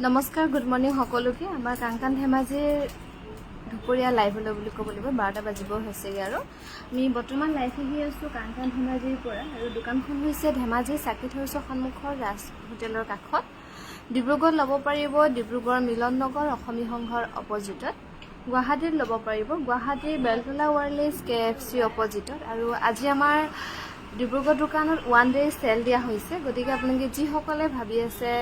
নমস্কাৰ, good morning সকলোকে। আমাৰ কাংকান ধেমাজিৰ দুপৰীয়া লাইভ হ'লে বুলি ক'ব লাগিব, 12টা বাজিব হৈছেগৈ। আৰু আমি বৰ্তমান লাইভ আহি আছোঁ কাংকান ধেমাজিৰ পৰা। আৰু দোকানখন হৈছে ধেমাজি চাৰ্কিট হাউচৰ সন্মুখৰ ৰাজ হোটেলৰ কাষত। ডিব্ৰুগড়ত ল'ব পাৰিব ডিব্ৰুগড় মিলন নগৰ অসমী সংঘৰ অপজিটত। গুৱাহাটীত ল'ব পাৰিব গুৱাহাটীৰ বেলতলা ৱাৰলেছ KFC অপজিটত। আৰু আজি আমাৰ ডিব্ৰুগড় দোকানত 1 ডে চেল দিয়া হৈছে। গতিকে আপোনালোকে যিসকলে ভাবি আছে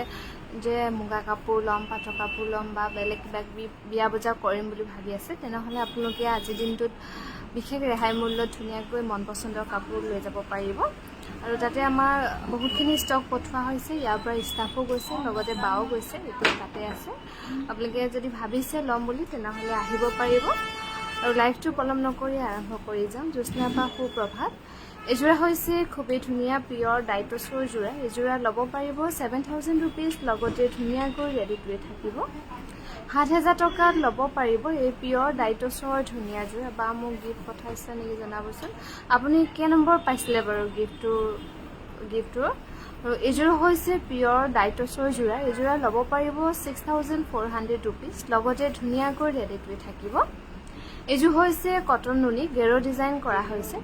যে মুগা কাপোৰ ল'ম, পাটৰ কাপোৰ ল'ম বা বেলেগ কিবা কিবি বিয়া বজাৰ কৰিম বুলি ভাবি আছে, তেনেহ'লে আপোনালোকে আজিৰ দিনটোত বিশেষ ৰেহাই মূল্যত ধুনীয়াকৈ মন পচন্দৰ কাপোৰ লৈ যাব পাৰিব। আৰু তাতে আমাৰ বহুতখিনি ষ্টক পঠোৱা হৈছে, ইয়াৰ পৰা ষ্টাফো গৈছে, লগতে বাও গৈছে, এতিয়া তাতে আছে। আপোনালোকে যদি ভাবিছে ল'ম বুলি তেনেহ'লে আহিব পাৰিব। আৰু লাইভটো পলম নকৰি আৰম্ভ কৰি যাম। জ্যোৎস্না বা সুপ্ৰভাত। এযোৰা হৈছে খুবেই ধুনীয়া পিয়ৰ ডাইটছৰ যোৰা। এযোৰা ল'ব পাৰিব 7000 ৰুপিজ, লগতে ধুনীয়াকৈ ৰেডি টু ৱেৰ থাকিব। 7000 টকাত ল'ব পাৰিব এই পিয়ৰ ডাইটছৰ ধুনীয়া যোৰা। বা মোক গিফ্ট পঠাইছে নেকি জনাবচোন। আপুনি কেই নম্বৰ পাইছিলে বাৰু গিফ্টটোৰ? আৰু এযোৰ হৈছে পিয়ৰ ডাইটছৰ যোৰা। এযোৰা ল'ব পাৰিব 6400 ৰুপিজ, লগতে ধুনীয়াকৈ ৰেডি টু ৱেৰ থাকিব। এযোৰ হৈছে কটন নুনি, গেৰ ডিজাইন কৰা হৈছে।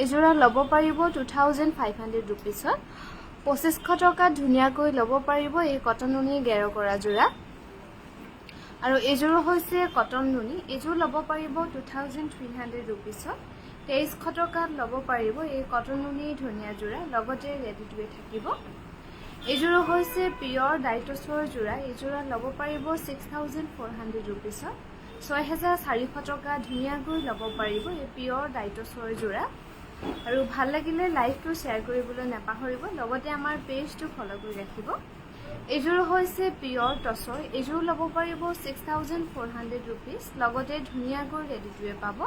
এযোৰা ল'ব পাৰিব 2500 ৰুপিছত। 2500 টকাত ধুনীয়াকৈ ল'ব পাৰিব এই কটন নুনি গেৰ কৰা যোৰা। আৰু এযোৰ হৈছে কটন নুনি, এযোৰ ল'ব পাৰিব 2300 ৰুপিছত। 2300 টকাত ল'ব পাৰিব এই কটন নুনি ধুনীয়া যোৰা, লগতে ৰেডি টু ৱেৰ থাকিব। এযোৰ হৈছে পিয়ৰ ডাইটছৰ যোৰা। এযোৰা ল'ব পাৰিব 6400 ৰুপিছত। 6400 টকা ধুনীয়াকৈ ল'ব পাৰিব এই পিয়ৰ ডাইটছৰ যোৰা। আৰু ভাল লাগিলে লাইভটো শ্বেয়াৰ কৰিবলৈ নাপাহৰিব, লগতে আমাৰ পেজটো ফ'ল' কৰি ৰাখিব। এযোৰ হৈছে পিয়ৰ টচৰ। এযোৰ ল'ব পাৰিব 6400 ৰুপিজ, লগতে ধুনীয়াকৈ ৰেডি টু ৱেৰ পাব।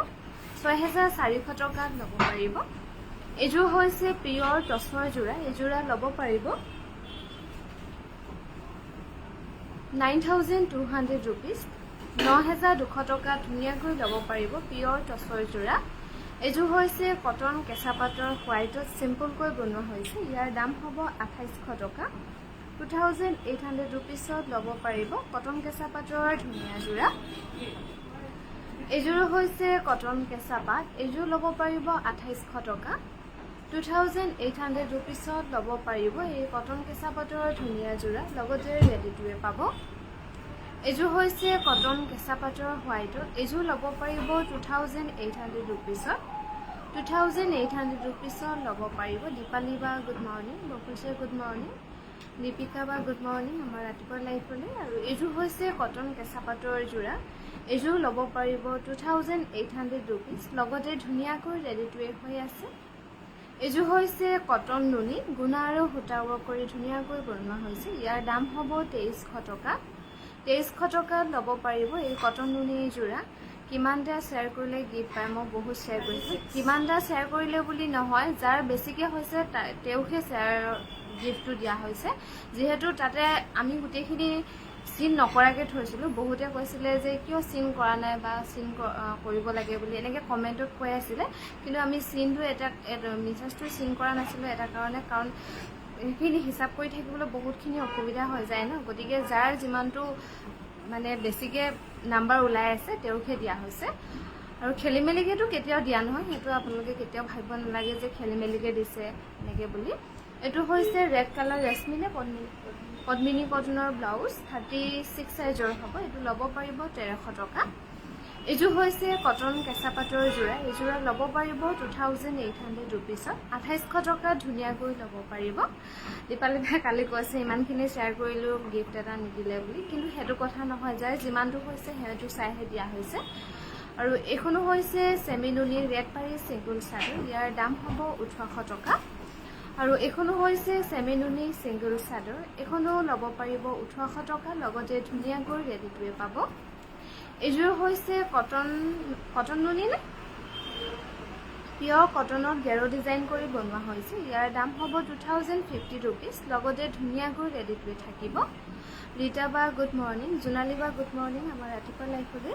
6400 টকাত ল'ব পাৰিব। এযোৰ হৈছে পিয়ৰ টচৰ যোৰা। এযোৰা ল'ব পাৰিব 9200 ৰুপিজ। 9200 টকাত ধুনীয়াকৈ ল'ব পাৰিব পিয়ৰ টচৰ যোৰা। এযোৰ হৈছে কটন কেঁচা পাটৰ হোৱাইটত চিম্পলকৈ বনোৱা হৈছে। ইয়াৰ দাম হ'ব 2800 টকা। 2800 ৰুপিছত ল'ব পাৰিব কটন কেঁচা পাটৰ ধুনীয়া যোৰা। এযোৰ হৈছে কটন কেঁচা পাট। এযোৰ ল'ব পাৰিব 2800 টকা। 2800 ৰুপিছত ল'ব পাৰিব এই কটন কেঁচা পাটৰ ধুনীয়া যোৰা, লগতে ৰেডি টু ৱেৰ পাব। এযোৰ হৈছে কটন কেঁচা পাটৰ হোৱাইটত। এযোৰ ল'ব পাৰিব 2800 ৰুপিছত। 2800 ৰুপিছত ল'ব পাৰিব। দীপালী বা গুড মৰ্ণিং, বকুলছে গুড মৰ্ণিং, দীপিকা বা গুড মৰ্ণিং আমাৰ ৰাতিপুৱা লাইভলৈ। আৰু এযোৰ হৈছে কটন কেঁচা পাটৰ যোৰা। এযোৰ ল'ব পাৰিব 2800 ৰুপিজ, লগতে ধুনীয়াকৈ ৰেডি টু ৱেৰ হৈ আছে। এযোৰ হৈছে কটন নুনি, গুণা আৰু সূতা ৱৰ্ক কৰি ধুনীয়াকৈ বনোৱা হৈছে। ইয়াৰ দাম হ'ব 2300 টকা। 2300 টকাত ল'ব পাৰিব এই কটন নুনি যোৰা। কিমানটা শ্বেয়াৰ কৰিলে গিফ্ট পায়, মই বহুত শ্বেয়াৰ কৰিছোঁ। কিমানটা শ্বেয়াৰ কৰিলে বুলি নহয়, যাৰ বেছিকৈ হৈছে তেওঁকহে গিফ্টটো দিয়া হৈছে। যিহেতু তাতে আমি গোটেইখিনি চিন নকৰাকৈ থৈছিলোঁ। বহুতে কৈছিলে যে কিয় চিন কৰা নাই বা চিন কৰিব লাগে বুলি এনেকৈ কমেণ্টত কৈ আছিলে। কিন্তু আমি চিনটো মেছেজটো চিন কৰা নাছিলোঁ এটা কাৰণে, কাৰণ সেইখিনি হিচাপ কৰি থাকিবলৈ বহুতখিনি অসুবিধা হৈ যায় ন। গতিকে যাৰ যিমানটো মানে বেছিকৈ নাম্বাৰ ওলাই আছে তেওঁকহে দিয়া হৈছে। আৰু খেলি মেলিকৈতো কেতিয়াও দিয়া নহয়, সেইটো আপোনালোকে কেতিয়াও ভাবিব নালাগে যে খেলি মেলিকৈ দিছে এনেকৈ বুলি। এইটো হৈছে ৰেড কালাৰ ৰেচমিনে পদ্মিনী কটনৰ ব্লাউজ, 36 চাইজৰ হ'ব। এইটো ল'ব পাৰিব 1300 টকা। এযোৰ হৈছে কটন কেঁচা পাটৰ যোৰা। এযোৰা ল'ব পাৰিব 2800 ৰুপিছত। 2800 টকাত ধুনীয়াকৈ ল'ব পাৰিব। দীপালী ভাই কালি কৈছে ইমানখিনি শ্বেয়াৰ কৰিলোঁ গিফ্ট এটা নিদিলে বুলি, কিন্তু সেইটো কথা নহয়, যাৰ যিমানটো হৈছে সেইটো চাইহে দিয়া হৈছে। আৰু এইখনো হৈছে চেমি নুনি ৰেড পাৰী চিংগুল চাদৰ। ইয়াৰ দাম হ'ব 1800 টকা। আৰু এইখনো হৈছে চেমি নুনি চিংগুল চাদৰ। এইখনো ল'ব পাৰিব 1800 টকা, লগতে ধুনীয়াকৈ ৰেডি টু ৱেৰ পাব। এযোৰ হৈছে কটন নুনি নে পিয়ৰ কটনত গেৰো ডিজাইন কৰি বনোৱা হৈছে। ইয়াৰ দাম হ'ব 2050 ৰুপিজ। লগতে ধুনীয়াকৈ ৰেডি কৰি থাকিব। ৰীতা বা গুড মৰ্ণিং, জোনালী বা গুড মৰ্ণিং। আমাৰ ৰাতিপুৱা লাইফলৈ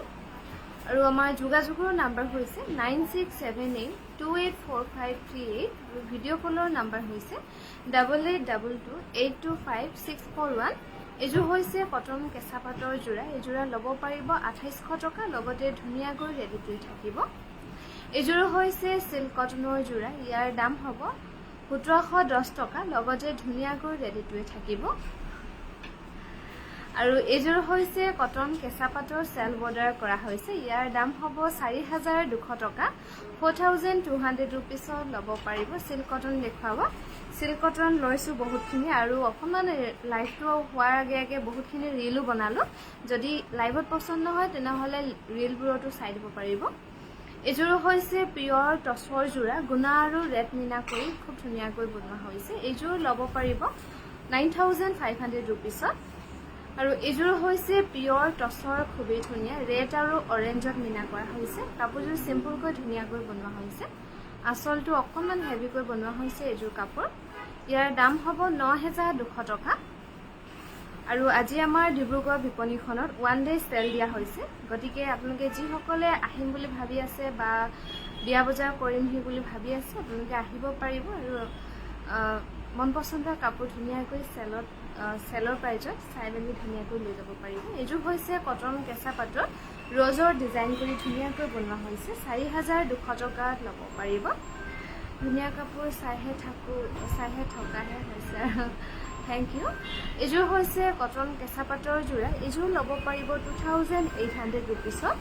আৰু আমাৰ যোগাযোগৰ নাম্বাৰ হৈছে 9678284538 আৰু ভিডিঅ' কলৰ নাম্বাৰ হৈছে 8822825641। এইযোৰ হৈছে কটন কেঁচা পাটৰ যোৰা। এই যোৰা ল'ব পাৰিব 2800 টকা। লগতে ধুনীয়াকৈ ৰেডি কৰি থাকিব। এইযোৰ হৈছে চিল্ক কটনৰ যোৰা। ইয়াৰ দাম হ'ব 1710 টকা। লগতে ধুনীয়াকৈ ৰেডি কৰি থাকিব। আৰু এইযোৰ হৈছে কটন কেঁচা পাটৰ চেল বৰ্ডাৰ কৰা হৈছে। ইয়াৰ দাম হ'ব 4200 টকা। 4200 ৰুপিছত ল'ব পাৰিব। চিল্ক কটন দেখুৱাব। চিল্ক কটন লৈছোঁ বহুতখিনি আৰু অকণমান লাইভটো হোৱাৰ আগে আগে বহুতখিনি ৰীলো বনালোঁ। যদি লাইভত পচন্দ নহয় তেনেহ'লে ৰীলবোৰতো চাই দিব পাৰিব। এইযোৰ হৈছে পিয়ৰ টচৰ যোৰা। গুণা আৰু ৰেড মিনা কৰি খুব ধুনীয়াকৈ বনোৱা হৈছে। এইযোৰ ল'ব পাৰিব 9500 ৰুপিছত। আৰু এইযোৰ হৈছে পিয়ৰ টচৰ, খুবেই ধুনীয়া ৰেড আৰু অৰেঞ্জত মিনা কৰা হৈছে। কাপোৰযোৰ চিম্পুলকৈ ধুনীয়াকৈ বনোৱা হৈছে। আঁচলটো অকণমান হেভিকৈ বনোৱা হৈছে এইযোৰ কাপোৰ। ইয়াৰ দাম হ'ব 9200 টকা। আৰু আজি আমাৰ ডিব্ৰুগড় বিপণীখনত 1 ডে চেল দিয়া হৈছে। গতিকে আপোনালোকে যিসকলে আহিম বুলি ভাবি আছে বা বিয়া বজাৰ কৰিমহি বুলি ভাবি আছে আপোনালোকে আহিব পাৰিব আৰু মন পচন্দৰ কাপোৰ ধুনীয়াকৈ চেলৰ প্ৰাইজত চাই মেলি ধুনীয়াকৈ লৈ যাব পাৰিব। এইযোৰ হৈছে কটন কেঁচা পাটৰ ৰ'জৰ ডিজাইন কৰি ধুনীয়াকৈ বনোৱা হৈছে। 4200 টকাত ল'ব পাৰিব। ধুনীয়া কাপোৰ চাইহে থকাহে হৈছে আৰু থেংক ইউ। এইযোৰ হৈছে কটন কেঁচা পাটৰ যোৰা। এইযোৰ ল'ব পাৰিব 2800 ৰুপিছত।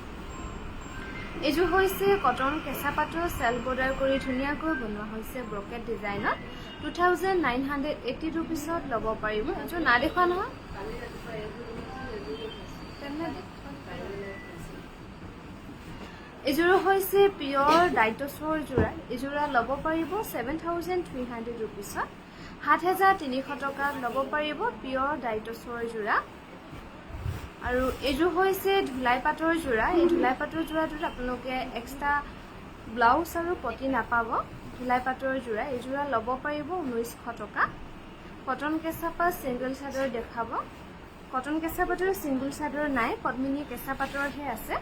এইযোৰ হৈছে কটন কেঁচা পাটৰ চেল বৰ্ডাৰ কৰি ধুনীয়াকৈ বনোৱা হৈছে ব্ৰকেট ডিজাইনত। 2980 ৰুপিছত ল'ব পাৰিব। এইযোৰ না দেখুওৱা নহয়। এইযোৰ হৈছে পিয়ৰ ডাইটছৰ যোৰা। এইযোৰা ল'ব পাৰিব 7300 ৰুপিছত। 7300 টকাত ল'ব পাৰিব পিয়ৰ ডাইটছৰ যোৰা। আৰু এইযোৰ হৈছে ধুলাই পাটৰ যোৰা। এই ধুলাই পাটৰ যোৰাটোত আপোনালোকে এক্সট্ৰা ব্লাউজ আৰু পটি নাপাব। ধুলাই পাটৰ যোৰা। এই যোৰা ল'ব পাৰিব 1900 টকা। কটন কেঁচা পাট ছিংগল চাদৰ দেখাব। কটন কেঁচা পাটৰ ছিংগল চাদৰ নাই, পদ্মিনী কেঁচা পাটৰহে আছে।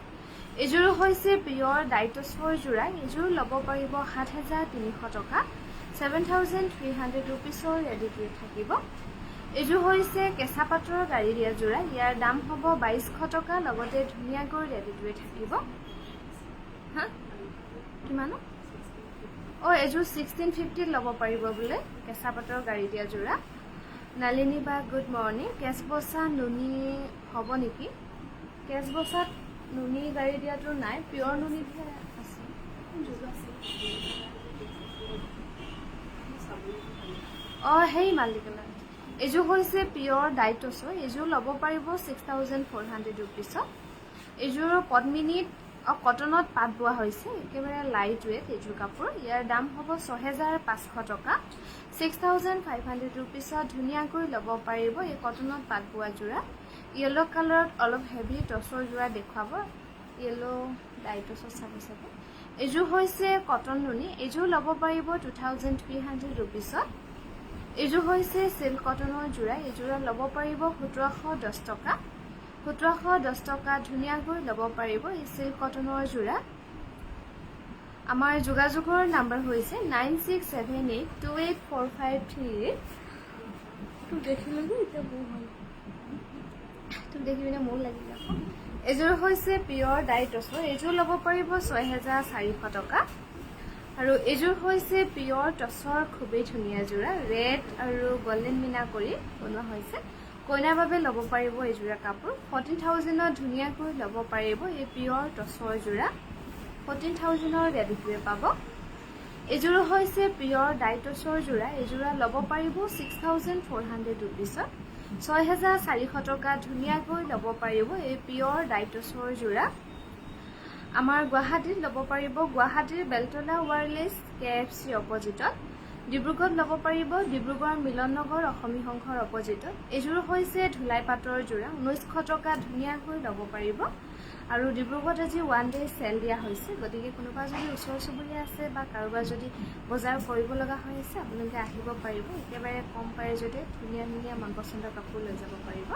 এইযোৰ হৈছে পিয়ৰ ডাইটছৰ যোৰা। এইযোৰ ল'ব পাৰিব 7300 টকা। 7300 ৰুপিছৰ ৰেডি কৰি থাকিব। এইযোৰ হৈছে কেঁচা পাটৰ গাড়ী দিয়া যোৰা। ইয়াৰ দাম হ'ব 2200 টকা। লগতে ধুনীয়াকৈ ৰেডি কৰি থাকিব। হা কিমান? এইযোৰ 1650 ল'ব পাৰিব বোলে কেঁচা পাটৰ গাড়ী দিয়া যোৰা। নালিনী বা গুড মৰ্ণিং। কেচ বচা নুনি হ'ব নেকি? কেচ বচাত নুনি গাড়ী দিয়াটো নাই, পিয়ৰ নুনিতহে আছে। সেই মালিকলা। এইযোৰ হৈছে পিয়ৰ ডাইটছৰ। এইযোৰ ল'ব পাৰিব 6400 ৰুপিছত। এইযোৰ পদ্মিনীত কটনত পাত বোৱা হৈছে। একেবাৰে লাইট ৱেট এইযোৰ কাপোৰ। ইয়াৰ দাম হ'ব 6500 টকা। 6500 ৰুপিছত ধুনীয়াকৈ ল'ব পাৰিব এই কটনত পাত বোৱা যোৰা। য়েল্ল' কালাৰত অলপ হেভি টচৰ যোৰা দেখুৱাব। য়েল্ল' ডাইটছৰ চাব। এইযোৰ হৈছে কটন নুনি। এইযোৰ ল'ব পাৰিব 2300 ৰুপিছত। এইযোৰ হৈছে চিল্ক কটনৰ যোৰা। এইযোৰা ল'ব পাৰিব 1710 টকা। 1710 টকা ধুনীয়াকৈ ল'ব পাৰিব এই চিল্ক কটনৰ যোৰা। আমাৰ যোগাযোগৰ নাম্বাৰ হৈছে 9678284538। তোক দেখিলে এতিয়া মোৰ হ'ল, তোক দেখি পিনে মোৰ লাগি যাব। এইযোৰ হৈছে পিয়ৰ ডাইটছৰ। এইযোৰ ল'ব পাৰিব 6400 টকা। আৰু এইযোৰ হৈছে পিয়ৰ টচৰ খুবেই ধুনীয়া যোৰা। ৰেড আৰু গল্ডেন মিনা কৰি বনোৱা হৈছে। কইনাৰ বাবে ল'ব পাৰিব এইযোৰা কাপোৰ। 14000ত ধুনীয়াকৈ ল'ব পাৰিব এই পিয়ৰ টচৰ যোৰা। 14000ৰ ৰেডি কৰি পাব। এইযোৰ হৈছে পিয়ৰ ডাইটছৰ যোৰা। এইযোৰা ল'ব পাৰিব 6400 ৰুপিছত। 6400 টকা ধুনীয়াকৈ ল'ব পাৰিব এই পিয়ৰ ডাইটছৰ যোৰা। আমাৰ গুৱাহাটীত ল'ব পাৰিব গুৱাহাটীৰ বেলতলা ৱায়াৰলেছ KFC অপজিটত। ডিব্ৰুগড়ত ল'ব পাৰিব ডিব্ৰুগড় মিলন নগৰ অসমী সংঘৰ অপজিটত। এইযোৰ হৈছে ধুলাই পাটৰ যোৰা। 1900 টকা ধুনীয়াকৈ ল'ব পাৰিব। আৰু ডিব্ৰুগড়ত আজি 1 ডে চেল দিয়া হৈছে গতিকে কোনোবা যদি ওচৰ চুবুৰীয়া আছে বা কাৰোবাৰ যদি বজাৰ কৰিব লগা হৈ আছে আপোনালোকে আহিব পাৰিব একেবাৰে কম প্ৰাইজতে ধুনীয়া ধুনীয়া মন পচন্দৰ কাপোৰ লৈ যাব পাৰিব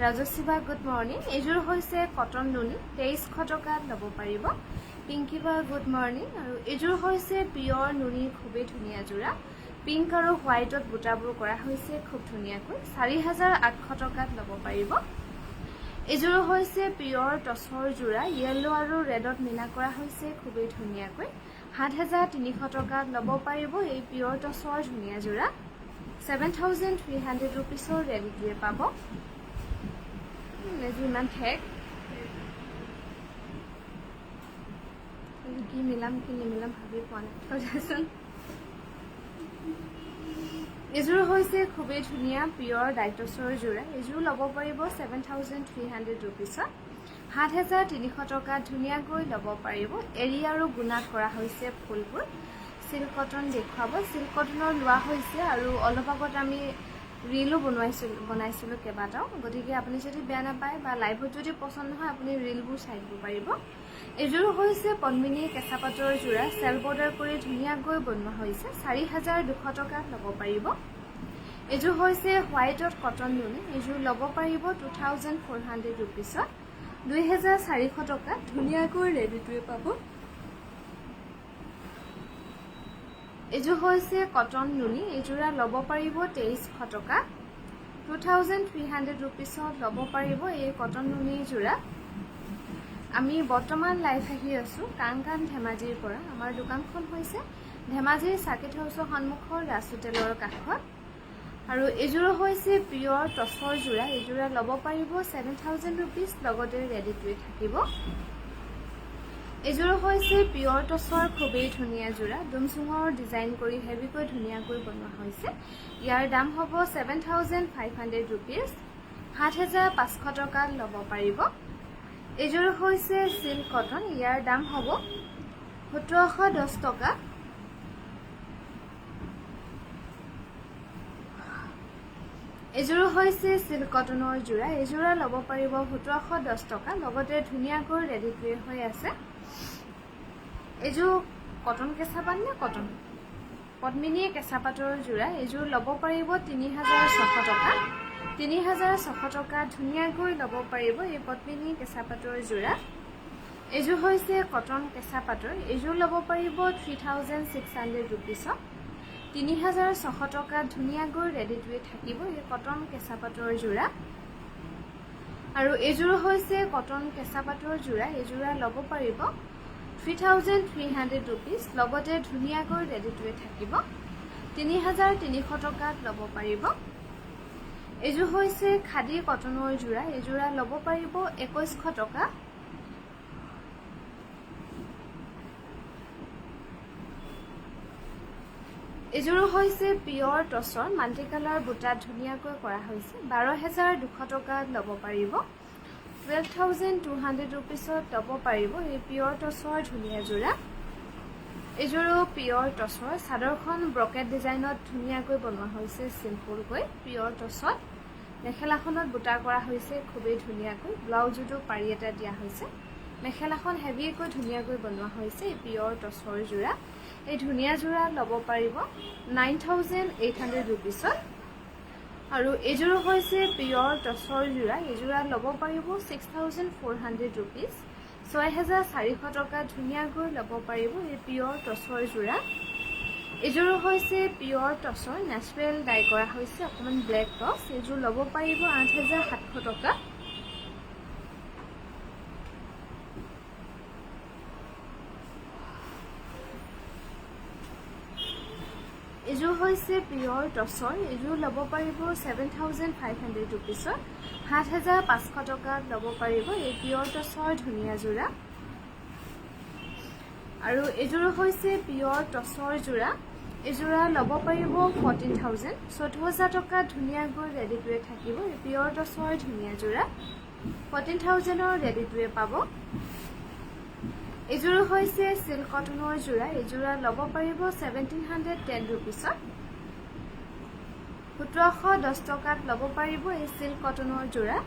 ৰাজশ্ৰী বা গুড মৰ্ণিং এইযোৰ হৈছে কটন নুনি 2300 টকাত ল'ব পাৰিব পিংকি বা গুড মৰ্ণিং আৰু এইযোৰ হৈছে পিয়ৰ নুনি খুবেই ধুনীয়া যোৰা পিংক আৰু হোৱাইটত বুটাবোৰ কৰা হৈছে খুব ধুনীয়াকৈ 4800 টকাত ল'ব পাৰিব এইযোৰ হৈছে পিয়ৰ টছৰ যোৰা য়েলো আৰু ৰেডত মিনা কৰা হৈছে খুবেই ধুনীয়াকৈ 7300 টকাত ল'ব পাৰিব এই পিয়ৰ টছৰ ধুনীয়া যোৰা 7300 ৰুপিছৰ ৰেডিটোৱে পাব এইযোৰ ইমান ঠেক কি মিলাম কি নিমিলাম ভাবি পোৱা নাই থৈছোন এইযোৰ হৈছে খুবেই ধুনীয়া পিয়ৰ ডাইটছৰ যোৰা এইযোৰ ল'ব পাৰিব 7300 ৰুপিছত 7300 টকাত ধুনীয়াকৈ ল'ব পাৰিব এৰি আৰু গুণাত কৰা হৈছে ফুলবোৰ সিল্ক কটন দেখুৱাব সিল্ক কটনৰ লোৱা হৈছে আৰু অলপ আগত আমি ৰিলো বনাইছিলোঁ কেইবাটাও গতিকে আপুনি যদি বেয়া নাপায় বা লাইভত যদি পছন্দ নহয় আপুনি ৰিলবোৰ চাই দিব পাৰিব এইযোৰ হৈছে পদ্মিনী কেঁচা পাটৰ যোৰা চেল বৰ্ডাৰ কৰি ধুনীয়াকৈ বনোৱা হৈছে 4200 টকাত ল'ব পাৰিব এইযোৰ হৈছে হোৱাইটত কটন নুনি এইযোৰ ল'ব পাৰিব 2400 ৰুপিছত 2400 টকাত ধুনীয়াকৈ ৰেডিটোৱে পাব এইযোৰ হৈছে কটন নুনি এইযোৰা ল'ব পাৰিব 2300 টকা 2300 ৰুপিছত ল'ব পাৰিব এই কটন নুনি যোৰা আমি বৰ্তমান লাইভ আহি আছো কাংকান ধেমাজিৰ পৰা আমাৰ দোকানখন হৈছে ধেমাজিৰ সাৰ্কিট হাউছৰ সন্মুখৰ ৰাজ হোটেলৰ কাষত আৰু এইযোৰ হৈছে পিয়ৰ টছৰ যোৰা এইযোৰা ল'ব পাৰিব 7000 ৰুপিছ লগতে ৰেডিটোৱে থাকিব এইযোৰ হৈছে পিয়ৰ টছৰ খুবেই ধুনীয়া যোৰা ডুমচুঙৰ ডিজাইন কৰি হেভিকৈ ধুনীয়াকৈ বনোৱা হৈছে ইয়াৰ দাম হ'ব 7500 ৰুপিছ 7500 টকাত ল'ব পাৰিব এইযোৰ হৈছে সিল্ক কটন ইয়াৰ দাম হ'ব 1710 টকা এইযোৰ হৈছে সিল্ক কটনৰ যোৰা এইযোৰা ল'ব পাৰিব 1710 টকা লগতে ধুনীয়াকৈ ৰেডিটোৱে হৈ আছে এইযোৰ কটন কেঁচা পাট নে কটন পদ্মিনী কেঁচা পাটৰ যোৰা এইযোৰ ল'ব পাৰিব 3600 টকা 3600 টকা ধুনীয়াকৈ ল'ব পাৰিব এই পদ্মিনী কেঁচা পাটৰ যোৰা এইযোৰ হৈছে কটন কেঁচা পাটৰ এইযোৰ ল'ব পাৰিব 3600 ৰুপিছত 3600 টকা ধুনীয়াকৈ ৰেডিটোৱে থাকিব এই কটন কেঁচা পাটৰ যোৰা আৰু এইযোৰ হৈছে কটন কেঁচা পাটৰ যোৰা এইযোৰা ল'ব পাৰিব 3300 ৰুপিছ লগতে ধুনীয়াকৈ ৰেডিটোৱে থাকিব 3300 টকাত ল'ব পাৰিব এইযোৰ হৈছে খাদী কটনৰ যোৰা এইযোৰা ল'ব পাৰিব 2100 টকা এইযোৰ হৈছে পিয়ৰ টছৰ মাল্টি কালাৰ বুটা ধুনীয়াকৈ কৰা হৈছে 12200 টকাত ল'ব পাৰিব 12200 ৰুপিছত ল'ব পাৰিব এই পিয়ৰ টছৰ ধুনীয়া যোৰা এইযোৰো পিয়ৰ টছৰ চাদৰখন ব্ৰকেট ডিজাইনত ধুনীয়াকৈ বনোৱা হৈছে সিম্পলকৈ পিয়ৰ টছত মেখেলাখনত বুটা কৰা হৈছে খুবেই ধুনীয়াকৈ ব্লাউজটো পাৰি এটা দিয়া হৈছে মেখেলাখন হেভিকৈ ধুনীয়াকৈ বনোৱা হৈছে এই পিয়ৰ টছৰ যোৰা এই ধুনীয়া যোৰা ল'ব পাৰিব 9800 ৰুপিছত আৰু এইযোৰ হৈছে পিয়ৰ টছৰ যোৰা এইযোৰা ল'ব পাৰিব 6400 ৰুপিছ 6400 টকা ধুনীয়াকৈ ল'ব পাৰিব এই পিয়ৰ টছৰ যোৰা এইযোৰ হৈছে পিয়ৰ টছৰ নেচাৰেল ডাই কৰা হৈছে অকমান ব্লেক টছ এইযোৰ ল'ব পাৰিব 8700 টকা এইযোৰ হৈছে পিয়ৰ টছৰ এইযোৰ ল'ব পাৰিব 7500 ৰুপিছত 7500 টকাত ল'ব পাৰিব এই পিয়ৰ টছৰ ধুনীয়া যোৰা আৰু এইযোৰ হৈছে পিয়ৰ টছৰ যোৰা এইযোৰা ল'ব পাৰিব 14000 14000 টকা ধুনীয়াকৈ ৰেডিটোৱে থাকিব এই পিয়ৰ টছৰ ধুনীয়া যোৰা 14000ৰ ৰেডিটোৱে পাব এইযোৰ হৈছে সিল্ক কটনৰ যোৰা এইযোৰা ল'ব পাৰিব 1710 ৰুপিছত 1710 টকাত ল'ব পাৰিব এই সিল্ক কটনৰ যোৰা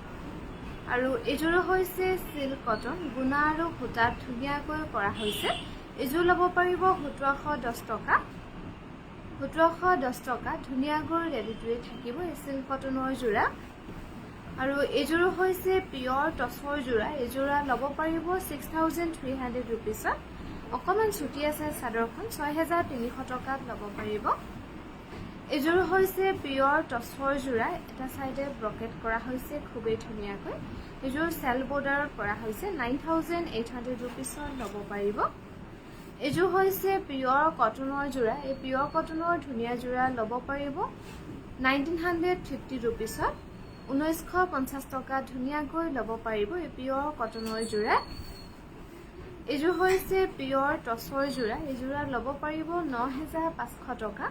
আৰু এইযোৰ হৈছে সিল্ক কটন গুণা আৰু সূতাত ধুনীয়াকৈ কৰা হৈছে এইযোৰ ল'ব পাৰিব 1710 টকা 1710 টকা ধুনীয়াকৈ ৰেডি টু থাকিব এই সিল্ক কটনৰ যোৰা আৰু এইযোৰ হৈছে পিয়ৰ টছৰ যোৰা এইযোৰা ল'ব পাৰিব 6300 रुपीसত অকমান ছুটি আছে চাদৰখন 6300 টকাত ল'ব পাৰিব এইযোৰ হৈছে পিয়ৰ টছৰ যোৰা এটা সাইডে ব্ৰকেট কৰা হৈছে খুবেই ধুনীয়াকৈ এইযোৰ সেল বৰ্ডাৰত কৰা হৈছে 9800 रुपीसত ল'ব পাৰিব এইযোৰ হৈছে পিয়ৰ কটনৰ যোৰা এই পিয়ৰ কটনৰ ধুনীয়া যোৰা ল'ব পাৰিব 1950 रुपीसত 1950 টকা ধুনীয়াকৈ ল'ব পাৰিব এই পিয়ৰ কটনৰ যোৰা এইযোৰ হৈছে পিয়ৰ টছৰ যোৰা এই যোৰা ল'ব পাৰিব 9500 টকা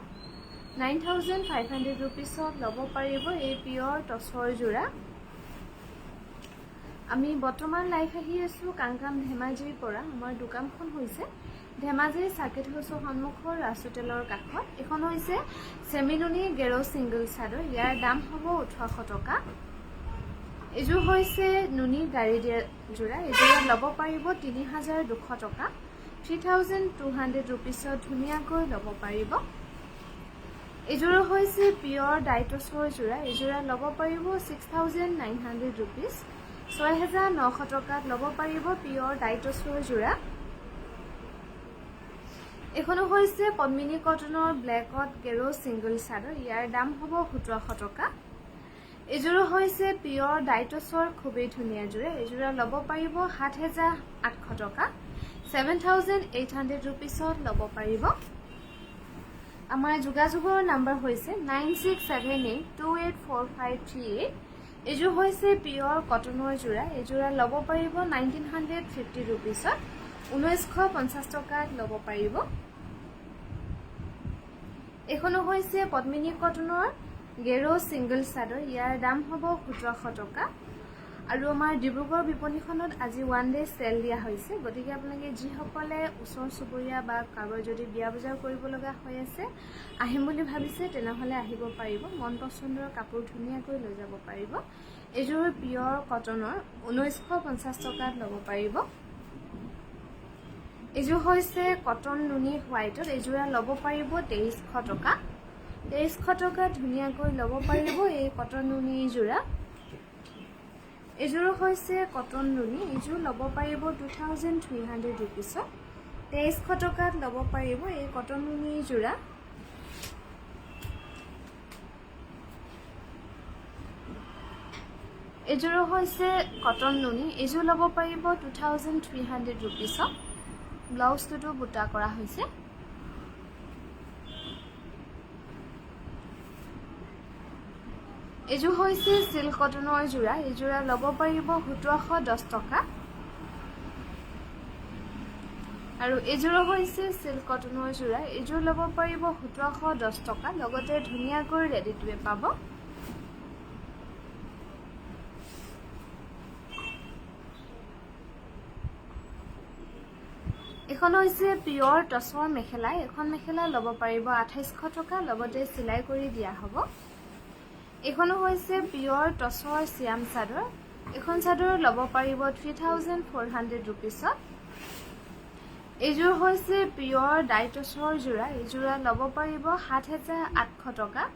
9500 रुपीसত ল'ব পাৰিব এই পিয়ৰ টছৰ যোৰা আমি বৰ্তমান লাইভ আহি আছো কাংকান ধেমাজিৰ পৰা আমাৰ দোকানখন হৈছে ধেমাজি সাৰ্কিট হাউছৰ সন্মুখৰ ৰাজ হোটেলৰ কাষত এখন হৈছে সেমিনুনি গেৰো সিঙ্গল চাদৰ ইয়াৰ দাম হ'ব 1800 টকা এইযোৰ হৈছে নুনি গাড়ী দিয়া যোৰা এইযোৰা ল'ব পাৰিব 3200 টকা 3200 रुपीसত ধুনীয়াকৈ ল'ব পাৰিব এইযোৰ হৈছে পিয়ৰ ডাইটছৰ যোৰা এইযোৰা ল'ব পাৰিব 6900 रुपीस 6900 টকাত ল'ব পাৰিব পিয়ৰ ডাইটছৰ যোৰা এখনো হৈছে পদ্মিনী কটনৰ ব্লেকত গেৰো সিঙ্গল চাদৰ ইয়াৰ দাম হ'ব 1700 টকা এইযোৰ হৈছে পিয়ৰ ডাইটছৰ খুবেই ধুনীয়া যোৰা এইযোৰা ল'ব পাৰিব 7800 টকা 7800 रुपीसত ল'ব পাৰিব আমাৰ যোগাযোগৰ নম্বৰ হৈছে 9678284538 এইযোৰ হৈছে পিয়ৰ কটনৰ যোৰা এইযোৰা ল'ব পাৰিব 1950 रुपीसত 1950 টকাত ল'ব পাৰিব এখনো হৈছে পদ্মিনী কটনৰ গেৰো সিঙ্গল চাদৰ ইয়াৰ দাম হ'ব 1700 টকা আৰু আমাৰ ডিব্ৰুগড় বিপণীখনত আজি ওৱান ডে সেল দিয়া হৈছে গতিকে আপোনালোকে যিসকলে ওচৰ চুবুৰীয়া বা কাৰোবাৰ যদি বিয়া বজাৰ কৰিব লগা হৈ আছে আহিম বুলি ভাবিছে তেনেহলে আহিব পাৰিব মন পছন্দৰ কাপোৰ ধুনীয়াকৈ লৈ যাব পাৰিব এইযোৰ পিয়ৰ কটনৰ 1950 টকাত ল'ব পাৰিব এইযোৰ হৈছে কটন নুনি হোৱাইটত এইযোৰা ল'ব পাৰিব 2300 টকা 2300 টকা ধুনীয়াকৈ ল'ব পাৰিব এই কটন নুনি যোৰা এইযোৰ হৈছে কটন নুনি এইযোৰ ল'ব পাৰিব 2300 रुपीसত 2300 টকাত ল'ব পাৰিব এই কটন নুনি যোৰা এইযোৰ হৈছে কটন নুনি এইযোৰ ল'ব পাৰিব 2300 रुपीसত ব্লাউজটো বুটা কৰা হৈছে এইযোৰ হৈছে সিল্ক কটনৰ যোৰা এইযোৰা ল'ব পাৰিব 1710 টকা আৰু এইযোৰ হৈছে সিল্ক কটনৰ যোৰা এইযোৰ ল'ব পাৰিব 1710 টকা লগতে ধুনীয়াকৈ ৰেডি টু পাব এখন হৈছে পিয়ৰ টছৰ মেখেলা এখন মেখেলা ল'ব পাৰিব 2800 টকা লগতে সিলাই কৰি দিয়া হ'ব এখনো হৈছে পিয়ৰ টছৰ সিয়াম চাদৰ এখন চাদৰ ল'ব পাৰিব 3400 रुपीसত এইযোৰ হৈছে পিয়ৰ ডাইটছৰ যোৰা এইযোৰা ল'ব পাৰিব 7800 টকা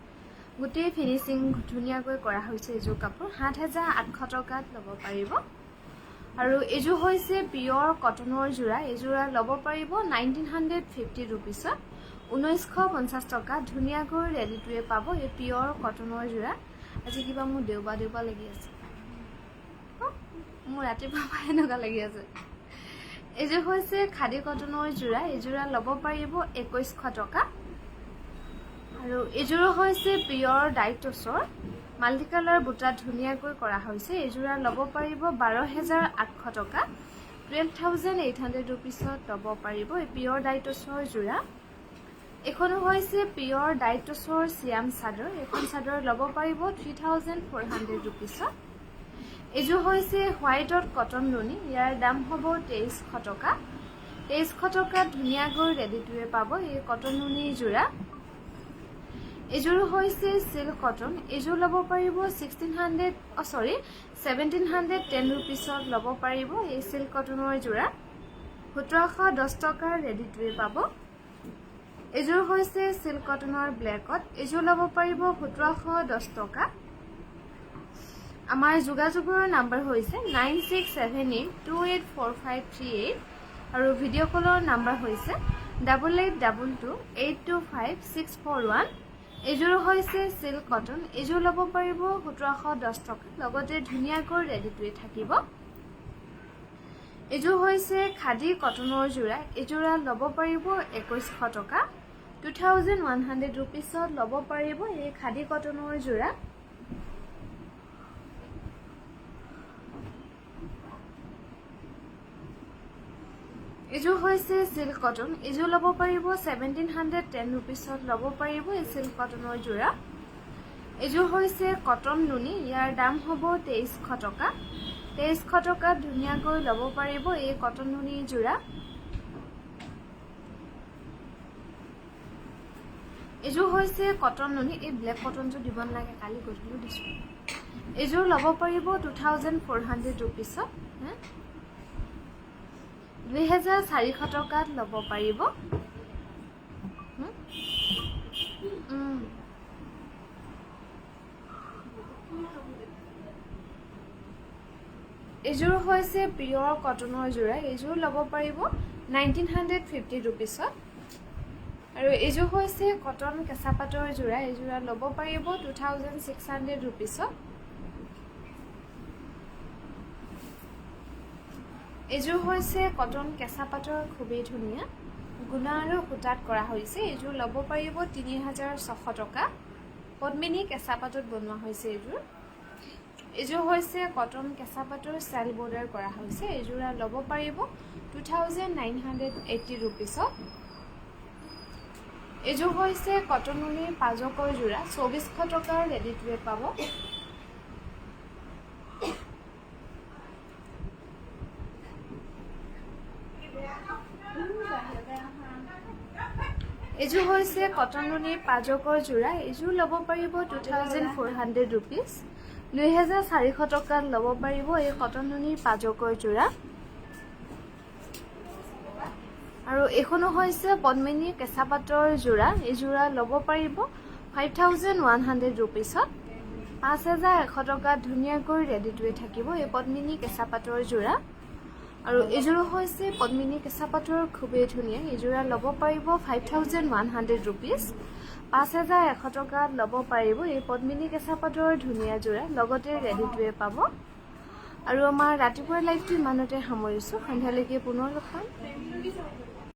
গোটেই ফিনিশিং ধুনীয়াকৈ কৰা হৈছে এইযোৰ কাপোৰ 7800 টকাত ল'ব পাৰিব আৰু এইযোৰ হৈছে পিয়ৰ কটনৰ যোৰা এইযোৰা ল'ব পাৰিব 1950 रुपीसত 1950 টকা ধুনীয়াকৈ ৰেডি টু পাব এই পিয়ৰ কটনৰ যোৰা আজি কিবা মোৰ দেউবা লাগি আছে মোৰ ৰাতিপুৱা এনেকুৱা লাগি আছে এইযোৰ হৈছে খাদী কটনৰ যোৰা এইযোৰা ল'ব পাৰিব 2100 টকা আৰু এইযোৰ হৈছে পিয়ৰ ডাইটছৰ মাল্টি কালাৰ বুটা ধুনীয়াকৈ কৰা হৈছে এইযোৰা ল'ব পাৰিব 12800 টকা 12800 रुपीसত ল'ব পাৰিব এই পিয়ৰ ডাইটছৰ যোৰা এখনো হৈছে পিয়ৰ ডাইটছৰ সিয়াম চাদৰ এখন চাদৰ ল'ব পাৰিব 3400 रुपीसত এইযোৰ হৈছে হোৱাইটত কটন নুনি ইয়াৰ দাম হ'ব 2300 টকা 2300 টকা ধুনীয়াকৈ ৰেডি টু পাব এই কটন নুনি যোৰা এইযোৰ হৈছে চিল্ক কটন এইযোৰ ল'ব পাৰিব 1710 ৰুপিছত ল'ব পাৰিব এই চিল্ক কটনৰ যোৰা 1710 টকাৰ ৰেডি টু ৱেৰ পাব এইযোৰ হৈছে চিল্ক কটনৰ ব্লেকত এইযোৰ ল'ব পাৰিব 1710 টকা আমাৰ যোগাযোগৰ নাম্বাৰ হৈছে 9678284538 আৰু ভিডিঅ' কলৰ নাম্বাৰ হৈছে 8822825641 এইযোৰ হৈছে চিল্ক কটন এইযোৰ ল'ব পাৰিব 1710 টকা লগতে ধুনীয়াকৈ ৰেডি টু থাকিব এইযোৰ হৈছে খাদী কটনৰ যোৰা এইযোৰা ল'ব পাৰিব 2100 টকা 2100 ৰুপিছত ল'ব পাৰিব এই খাদী কটনৰ যোৰা এইযোৰ হৈছে চিল্ক কটন এইযোৰ ল'ব পাৰিব 1710 ৰুপিছত ল'ব পাৰিব এই চিল্ক কটনৰ যোৰা এইযোৰ হৈছে কটন নুনি ইয়াৰ দাম হ'ব 2300 টকা 2300 টকাত ধুনীয়াকৈ ল'ব পাৰিব এই কটন নুনি যোৰা এইযোৰ হৈছে কটন নুনি এই ব্লেক কটনটো দিব নালাগে কালি গধূলি দিছোঁ এইযোৰ ল'ব পাৰিব 2400 ৰুপিছত 2400 টকাত ল'ব পাৰিব এইযোৰ হৈছে পিয়ৰ কটনৰ যোৰা এইযোৰ ল'ব পাৰিব 1950 ৰুপিছত আৰু এইযোৰ হৈছে কটন কেঁচা পাটৰ যোৰা এইযোৰা ল'ব পাৰিব 2600 ৰুপিছত এইযোৰ হৈছে কটন কেঁচা পাটৰ খুবেই ধুনীয়া গুণা আৰু সূতাত কৰা হৈছে এইযোৰ ল'ব পাৰিব 3600 টকা পদ্মিনী কেঁচা পাটত বনোৱা হৈছে এইযোৰ হৈছে কটন কেঁচা পাটৰ ষ্টাইল বৰ্ডাৰ কৰা হৈছে এইযোৰা ল'ব পাৰিব 2980 ৰুপিছত এইযোৰ হৈছে কটন নুনিৰ পাজকৰ যোৰা 2400 টকাৰ ৰেডি টু ৱেৰ পাব এইযোৰ হৈছে কটন নুনিৰ পাজকৰ যোৰা এইযোৰ ল'ব পাৰিব 2400 ৰুপিছ 2400 টকাত ল'ব পাৰিব এই কটন নুনিৰ পাজকৰ যোৰা আৰু এখনো হৈছে পদ্মিনী কেঁচা পাটৰ যোৰা এই যোৰা ল'ব পাৰিব 5100 ৰুপিছত 5100 টকাত ধুনীয়াকৈ ৰেডি টু থাকিব এই পদ্মিনী কেঁচা পাটৰ যোৰা আৰু এইযোৰ হৈছে পদ্মিনী কেঁচা পাটৰ খুবেই ধুনীয়া এই যোৰা ল'ব পাৰিব 5100 ৰুপিছ 5100 টকাত ল'ব পাৰিব এই পদ্মিনী কেঁচা পাটৰ ধুনীয়া যোৰা লগতে ৰেডি টু পাব আৰু আমাৰ ৰাতিপুৱাৰ লাইভটো ইমানতে সামৰিছোঁ সন্ধিয়ালৈকে পুনৰ লগ পাম